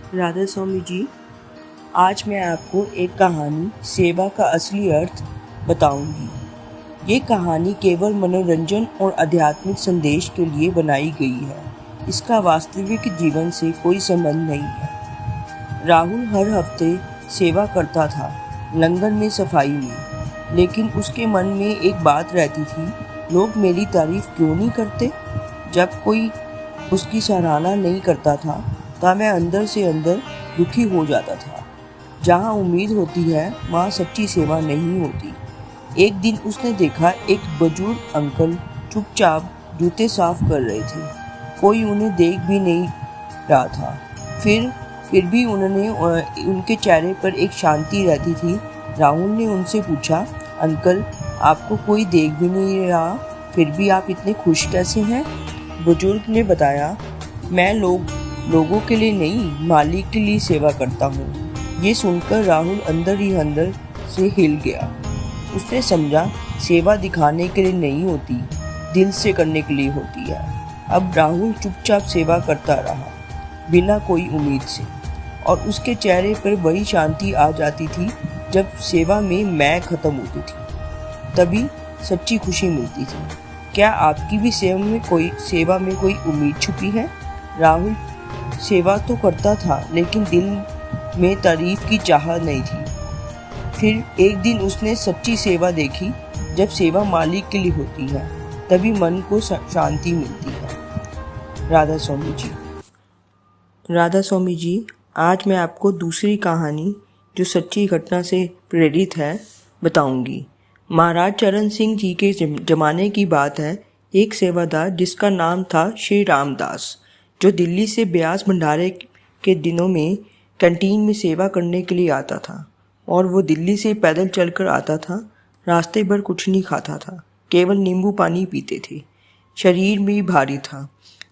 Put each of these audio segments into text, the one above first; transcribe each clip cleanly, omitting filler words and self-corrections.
राधा स्वामी जी, आज मैं आपको एक कहानी सेवा का असली अर्थ बताऊंगी। ये कहानी केवल मनोरंजन और आध्यात्मिक संदेश के लिए बनाई गई है। इसका वास्तविक जीवन से कोई संबंध नहीं है। राहुल हर हफ्ते सेवा करता था, लंगर में, सफाई में, लेकिन उसके मन में एक बात रहती थी, लोग मेरी तारीफ क्यों नहीं करते? जब कोई उसकी सराहना नहीं करता था तब मैं अंदर से अंदर दुखी हो जाता था। जहाँ उम्मीद होती है वहाँ सच्ची सेवा नहीं होती। एक दिन उसने देखा एक बुजुर्ग अंकल चुपचाप जूते साफ कर रहे थे। कोई उन्हें देख भी नहीं रहा था। फिर भी उनके चेहरे पर एक शांति रहती थी। राहुल ने उनसे पूछा, अंकल, आपको कोई देख भी नहीं रहा, फिर भी आप इतने खुश कैसे हैं? बुजुर्ग ने बताया, मैं लोगों के लिए नहीं, मालिक के लिए सेवा करता हूँ। ये सुनकर राहुल अंदर ही अंदर से हिल गया। उसने समझा, सेवा दिखाने के लिए नहीं होती, दिल से करने के लिए होती है। अब राहुल चुपचाप सेवा करता रहा, बिना कोई उम्मीद से, और उसके चेहरे पर वही शांति आ जाती थी। जब सेवा में मैं खत्म होती थी, तभी सच्ची खुशी मिलती थी। क्या आपकी भी सेवा में कोई उम्मीद छुपी है? राहुल सेवा तो करता था, लेकिन दिल में तारीफ की चाह नहीं थी। फिर एक दिन उसने सच्ची सेवा देखी। जब सेवा मालिक के लिए होती है, तभी मन को शांति मिलती है। राधा स्वामी जी, आज मैं आपको दूसरी कहानी, जो सच्ची घटना से प्रेरित है, बताऊंगी। महाराज चरण सिंह जी के जमाने की बात है। एक सेवादार जिसका नाम था श्री रामदास, जो दिल्ली से ब्यास भंडारे के दिनों में कैंटीन में सेवा करने के लिए आता था। और वो दिल्ली से पैदल चलकर आता था। रास्ते भर कुछ नहीं खाता था, केवल नींबू पानी पीते थे। शरीर भी भारी था।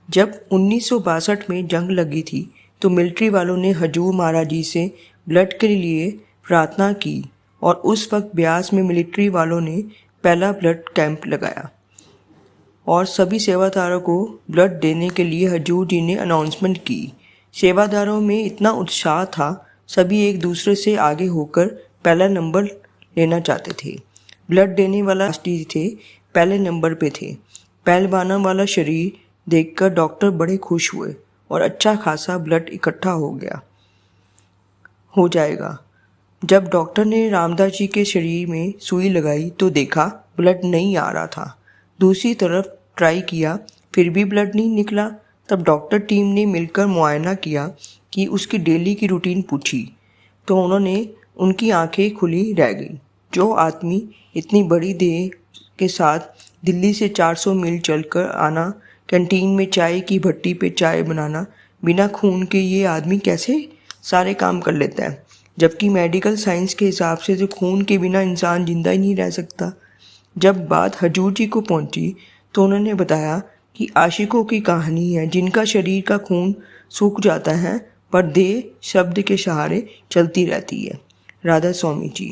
जब 1962 में जंग लगी थी तो मिलिट्री वालों ने हजूर महाराज जी से ब्लड के लिए प्रार्थना की, और उस वक्त ब्यास में मिलिट्री वालों ने पहला ब्लड कैंप लगाया और सभी सेवादारों को ब्लड देने के लिए हजूर जी ने अनाउंसमेंट की। सेवादारों में इतना उत्साह था, सभी एक दूसरे से आगे होकर पहला नंबर लेना चाहते थे। ब्लड देने वाला थे, पहले नंबर पे थे। पहलवानों वाला शरीर देखकर डॉक्टर बड़े खुश हुए और अच्छा खासा ब्लड इकट्ठा हो जाएगा। जब डॉक्टर ने रामदास जी के शरीर में सुई लगाई तो देखा ब्लड नहीं आ रहा था। दूसरी तरफ ट्राई किया, फिर भी ब्लड नहीं निकला। तब डॉक्टर टीम ने मिलकर मुआयना किया कि उसकी डेली की रूटीन पूछी, तो उनकी आंखें खुली रह गई। जो आदमी इतनी बड़ी देह के साथ दिल्ली से 400 मील चलकर आना, कैंटीन में चाय की भट्टी पे चाय बनाना, बिना खून के ये आदमी कैसे सारे काम कर लेता है? जबकि मेडिकल साइंस के हिसाब से तो खून के बिना इंसान जिंदा ही नहीं रह सकता। जब बात हजूर जी को पहुंची तो उन्होंने बताया कि आशिकों की कहानी है, जिनका शरीर का खून सूख जाता है पर देह शब्द के सहारे चलती रहती है। राधा स्वामी जी।